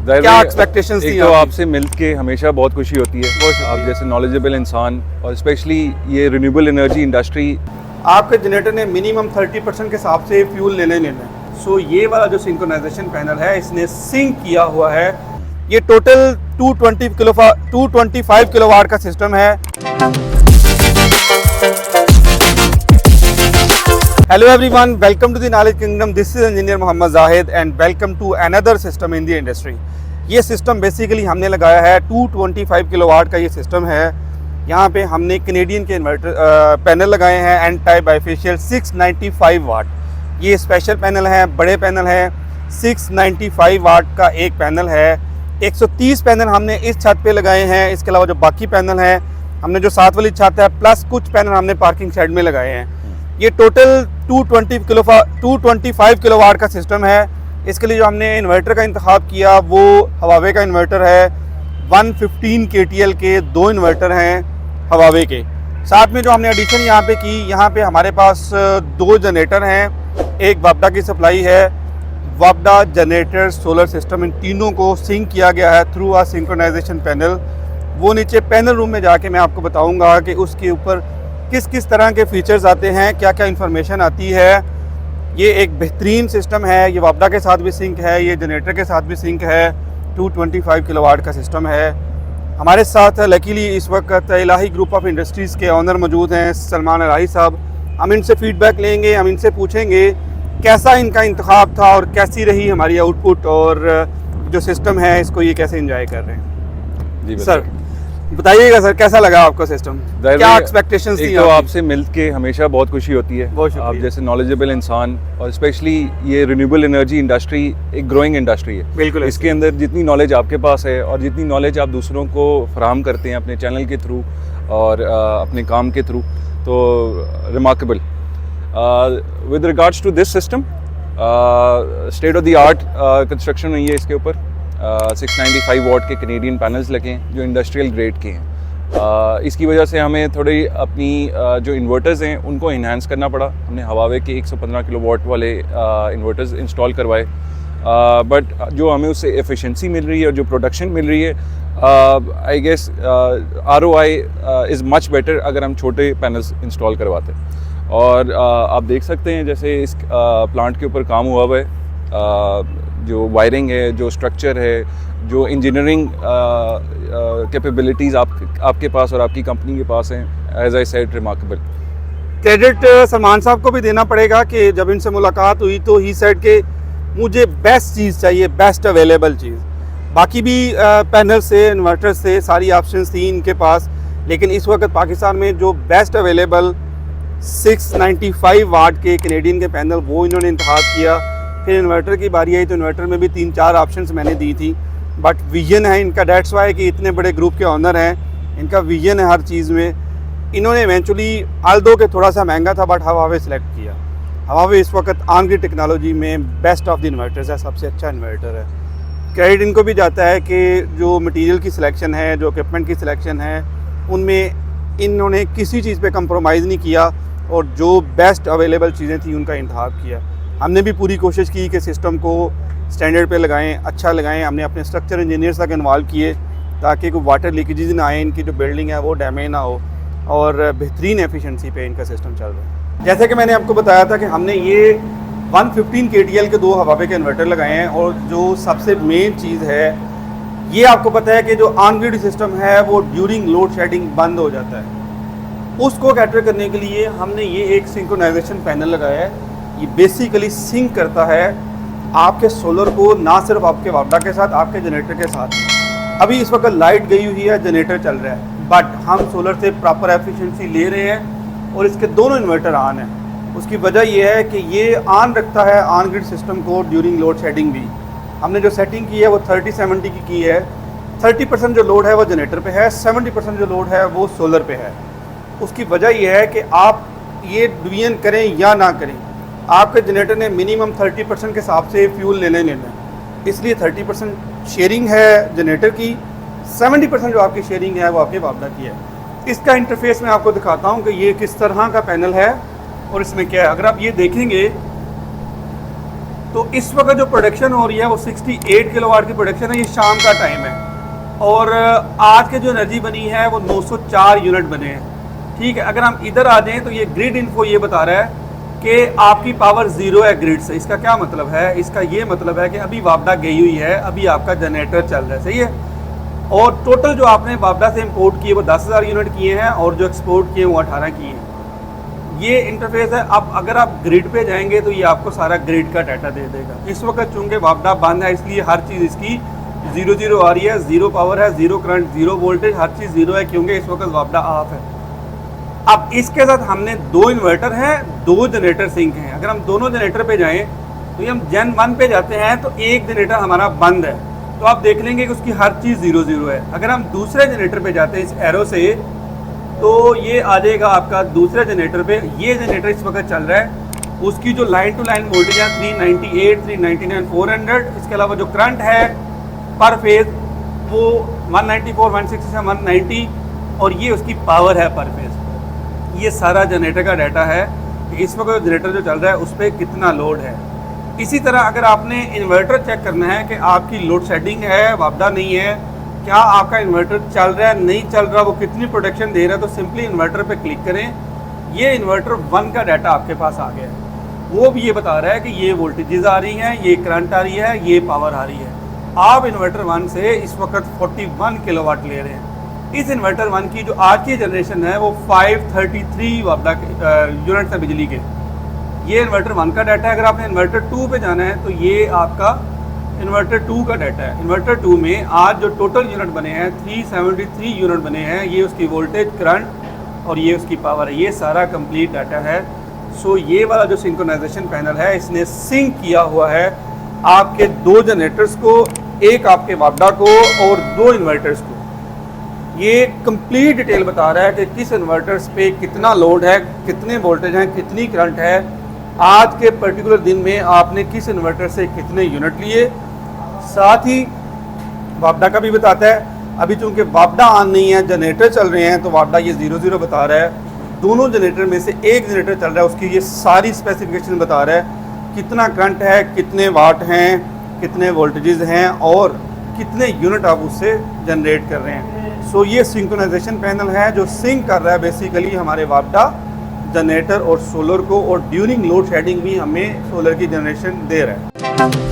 क्या एक्सपेक्टेशंस थी? तो आपसे मिल के हमेशा बहुत खुशी होती है। आप जैसे नॉलेजेबल इंसान और स्पेशली ये रिन्यूएबल एनर्जी इंडस्ट्री। आपके जनरेटर ने मिनिमम 30% के हिसाब से फ्यूल लेना है। सो ये वाला जो सिंक्रोनाइजेशन पैनल है इसने सिंक किया हुआ है। ये टोटल 225 किलोवाट का सिस्टम है। Hello everyone, welcome to the Knowledge Kingdom. This is engineer Mohammed Zahid and welcome to another system in the industry. ये सिस्टम बेसिकली हमने लगाया है 225 किलोवाट का ये सिस्टम है। यहाँ पे हमने कैनेडियन के इन्वर्टर पैनल लगाए हैं एंड टाइप बाइफेशियल 695 वाट। ये स्पेशल पैनल है, बड़े पैनल है। 695 वाट का एक पैनल है। 130 पैनल हमने इस छत पे लगाए हैं। इसके अलावा जो बाकी पैनल हैं हमने जो साथ वाली छत है प्लस कुछ पैनल हमने पार्किंग शेड में लगाए हैं। ये टोटल 225 किलोवाट का सिस्टम है। इसके लिए जो हमने इन्वर्टर का इंतखाब किया वो हवावे का इन्वर्टर है। 115 KTL के दो इन्वर्टर हैं हवावे के। साथ में जो हमने एडिशन यहाँ पे की, यहाँ पे हमारे पास दो जनरेटर हैं। एक वापडा की सप्लाई है, वापडा जनरेटर सोलर सिस्टम। इन तीनों को सिंक किया गया है थ्रू आ सिंक्रोनाइजेशन पैनल। वो नीचे पैनल रूम में जाके मैं आपको बताऊँगा कि उसके ऊपर किस किस तरह के फीचर्स आते हैं, क्या क्या इन्फॉर्मेशन आती है। ये एक बेहतरीन सिस्टम है। ये वापडा के साथ भी सिंक है, ये जनरेटर के साथ भी सिंक है। 225 किलोवाट का सिस्टम है। हमारे साथ लकीली इस वक्त इलाही ग्रुप ऑफ इंडस्ट्रीज़ के ऑनर मौजूद हैं, सलमान इलाही साहब। हम इनसे फीडबैक लेंगे, हम इनसे पूछेंगे कैसा इनका इंतखाब था और कैसी रही हमारी आउटपुट और जो सिस्टम है इसको ये कैसे इंजॉय कर रहे हैं। जी सर बताइएगा सर, कैसा लगा आपको सिस्टम? क्या एक्सपेक्टेशंस थी? तो आपसे मिल के हमेशा बहुत खुशी होती है। आप जैसे नॉलेजेबल इंसान और स्पेशली ये रिन्यूएबल एनर्जी इंडस्ट्री एक ग्रोइंग इंडस्ट्री है। बिल्कुल। इसके अंदर जितनी नॉलेज आपके पास है और जितनी नॉलेज आप दूसरों को फराहम करते हैं अपने चैनल के थ्रू और अपने काम के थ्रू, तो remarkable. With regards to this system, state of the art construction हुई है इसके ऊपर। 695 वाट के कैनेडियन पैनल्स लगे हैं जो इंडस्ट्रियल ग्रेड के हैं। इसकी वजह से हमें थोड़ी अपनी जो इन्वर्टर्स हैं उनको इन्हांस करना पड़ा। हमने हवावे के 115 किलोवाट वाले इन्वर्टर्स इंस्टॉल करवाए। बट जो हमें उससे एफिशिएंसी मिल रही है और जो प्रोडक्शन मिल रही है, I guess ROI is much better अगर हम छोटे पैनल्स इंस्टॉल करवाते हैं। और आप देख सकते हैं जैसे इस प्लांट के ऊपर काम हुआ हुआ है। जो वायरिंग है, जो स्ट्रक्चर है, जो इंजीनियरिंग कैपेबिलिटीज़ आपके पास और आपकी कंपनी के पास हैं, as I said remarkable. Credit Salman साहब को भी देना पड़ेगा कि जब इनसे मुलाकात हुई तो ही सेड के मुझे बेस्ट चीज़ चाहिए, बेस्ट अवेलेबल चीज़। बाकी भी पैनल से, इन्वर्टर से सारी ऑप्शंस थी इनके पास, लेकिन इस वक्त पाकिस्तान में जो बेस्ट अवेलेबल 695 वाट के कैनेडियन के पैनल वो इन्होंने इंतखाब किया। फिर इन्वर्टर की बारी आई तो इन्वर्टर में भी 3-4 ऑप्शंस मैंने दी थी। बट विजन है इनका, डेट्स वाई कि इतने बड़े ग्रुप के ऑनर हैं, इनका विजन है हर चीज़ में। इन्होंने इवेंचुअली आल्दो के थोड़ा सा महंगा था बट हवावे सेलेक्ट किया। हवावे इस वक्त ऑन ग्रिड टेक्नोलॉजी में बेस्ट ऑफ द इन्वर्टर्स है, सबसे अच्छा इन्वर्टर है। क्रेडिट इनको भी जाता है कि जो मटीरियल की सिलेक्शन है, जो इक्विपमेंट की सिलेक्शन है, उनमें इन्होंने किसी चीज़ पे कंप्रोमाइज़ नहीं किया और जो बेस्ट अवेलेबल चीज़ें थी उनका इंतखाब किया। हमने भी पूरी कोशिश की कि सिस्टम को स्टैंडर्ड पे लगाएं, अच्छा लगाएं। हमने अपने स्ट्रक्चर इंजीनियर्स तक इन्वॉल्व किए ताकि कोई वाटर लीकेजेस ना आए, इनकी जो बिल्डिंग है वो डैमेज ना हो और बेहतरीन एफिशिएंसी पे इनका सिस्टम चल रहा है। जैसे कि मैंने आपको बताया था कि हमने ये 115 KTL के दो हवावे के इन्वर्टर लगाए हैं और जो सबसे मेन चीज़ है, ये आपको पता है कि जो ऑन ग्रिड सिस्टम है वो ड्यूरिंग लोड शेडिंग बंद हो जाता है। उसको कैटर करने के लिए हमने ये एक सिंक्रोनाइजेशन पैनल लगाया है। ये बेसिकली सिंक करता है आपके सोलर को, ना सिर्फ आपके वापडा के साथ, आपके जनरेटर के साथ। अभी इस वक्त लाइट गई हुई है, जनरेटर चल रहा है, बट हम सोलर से प्रॉपर एफिशिएंसी ले रहे हैं और इसके दोनों इन्वर्टर ऑन हैं। उसकी वजह यह है कि ये ऑन रखता है ऑन ग्रिड सिस्टम को ड्यूरिंग लोड शेडिंग भी। हमने जो सेटिंग की है वो 30-70 की है। 30% जो लोड है वो जनरेटर पे है, 70% जो लोड है वो सोलर पे है। उसकी वजह यह है कि आप ये डिवीजन करें या ना करें, आपके जनरेटर ने मिनिमम 30% के हिसाब से फ्यूल लेना है। इसलिए 30% शेयरिंग है जनरेटर की, 70% जो आपकी शेयरिंग है वो आपके वापडा की है। इसका इंटरफेस मैं आपको दिखाता हूँ कि ये किस तरह का पैनल है और इसमें क्या है। अगर आप ये देखेंगे तो इस वक्त जो प्रोडक्शन हो रही है वो 68 किलोवाट की प्रोडक्शन है, ये शाम का टाइम है। और आज के जो एनर्जी बनी है वो 904 यूनिट बने हैं। ठीक है, अगर हम इधर आ जाएं तो ये ग्रिड इन्फो ये बता रहा है कि आपकी पावर ज़ीरो है ग्रिड से। इसका क्या मतलब है? इसका ये मतलब है कि अभी वापडा गई हुई है, अभी आपका जनरेटर चल रहा है, सही है। और टोटल जो आपने वापडा से इंपोर्ट किए वो 10,000 यूनिट किए हैं और जो एक्सपोर्ट किए वो 18 किए हैं। ये इंटरफेस है। अब अगर आप ग्रिड पे जाएंगे तो ये आपको सारा ग्रिड का डाटा दे देगा। इस वक्त चूँकि वापडा बंद है इसलिए हर चीज़ इसकी 0 आ रही है, ज़ीरो पावर है, ज़ीरो करंट, ज़ीरो वोल्टेज, हर चीज़ ज़ीरो है क्योंकि इस वक्त वापडा ऑफ है। अब इसके साथ हमने 2 इन्वर्टर हैं, 2 जनरेटर सिंक हैं। अगर हम दोनों जनरेटर पे जाएं तो ये हम जन 1 पे जाते हैं तो एक जनरेटर हमारा बंद है, तो आप देख लेंगे कि उसकी हर चीज़ 0 है। अगर हम दूसरे जनरेटर पे जाते हैं इस एरो से तो ये आ जाएगा आपका दूसरे जनरेटर पे। ये जनरेटर इस वक्त चल रहा है, उसकी जो लाइन टू लाइन वोल्टेज है 398, 399, 400। इसके अलावा जो करंट है पर फेज वो 194, 160 से 190 और ये उसकी पावर है पर फेज। ये सारा जनरेटर का डाटा है कि इस वक्त जनरेटर जो चल रहा है उस पर कितना लोड है। इसी तरह अगर आपने इन्वर्टर चेक करना है कि आपकी लोड शेडिंग है, वापडा नहीं है, क्या आपका इन्वर्टर चल रहा है नहीं चल रहा, वो कितनी प्रोडक्शन दे रहा है, तो सिंपली इन्वर्टर पे क्लिक करें। ये इन्वर्टर 1 का डाटा आपके पास आ गया है। वो भी ये बता रहा है कि ये वोल्टेजेस आ रही हैं, ये करंट आ रही है, ये पावर आ रही है। आप इन्वर्टर 1 से इस वक्त 41 किलोवाट ले रहे हैं। इस इन्वर्टर 1 की जो आज की जनरेशन है वो 533 वापडा यूनिट है बिजली के। ये इन्वर्टर 1 का डाटा है। अगर आपने इन्वर्टर 2 पे जाना है तो ये आपका इन्वर्टर 2 का डाटा है। इन्वर्टर 2 में आज जो टोटल यूनिट बने हैं 373 यूनिट बने हैं। ये उसकी वोल्टेज, करंट और ये उसकी पावर है। ये सारा कंप्लीट डाटा है। सो ये वाला जो सिंक्रोनाइजेशन पैनल है इसने सिंक किया हुआ है आपके 2 जनरेटर्स को, एक आपके वापडा को और 2 इन्वर्टर्स को। ये कंप्लीट डिटेल बता रहा है कि किस इन्वर्टर्स पे कितना लोड है, कितने वोल्टेज हैं, कितनी करंट है, आज के पर्टिकुलर दिन में आपने किस इन्वर्टर से कितने यूनिट लिए। साथ ही वापडा का भी बताता है। अभी चूंकि वापडा ऑन नहीं है, जनरेटर चल रहे हैं, तो वापडा ये 0 बता रहा है। दोनों जनरेटर में से एक जनरेटर चल रहा है, उसकी ये सारी स्पेसिफिकेशन बता रहा है, कितना करंट है, कितने वाट हैं, कितने वोल्टेजेस हैं और कितने यूनिट आप उससे जनरेट कर रहे हैं। सो ये सिंक्रोनाइजेशन पैनल है जो सिंक कर रहा है बेसिकली हमारे वापडा जनरेटर और सोलर को, और ड्यूरिंग लोड शेडिंग भी हमें सोलर की जनरेशन दे रहा है।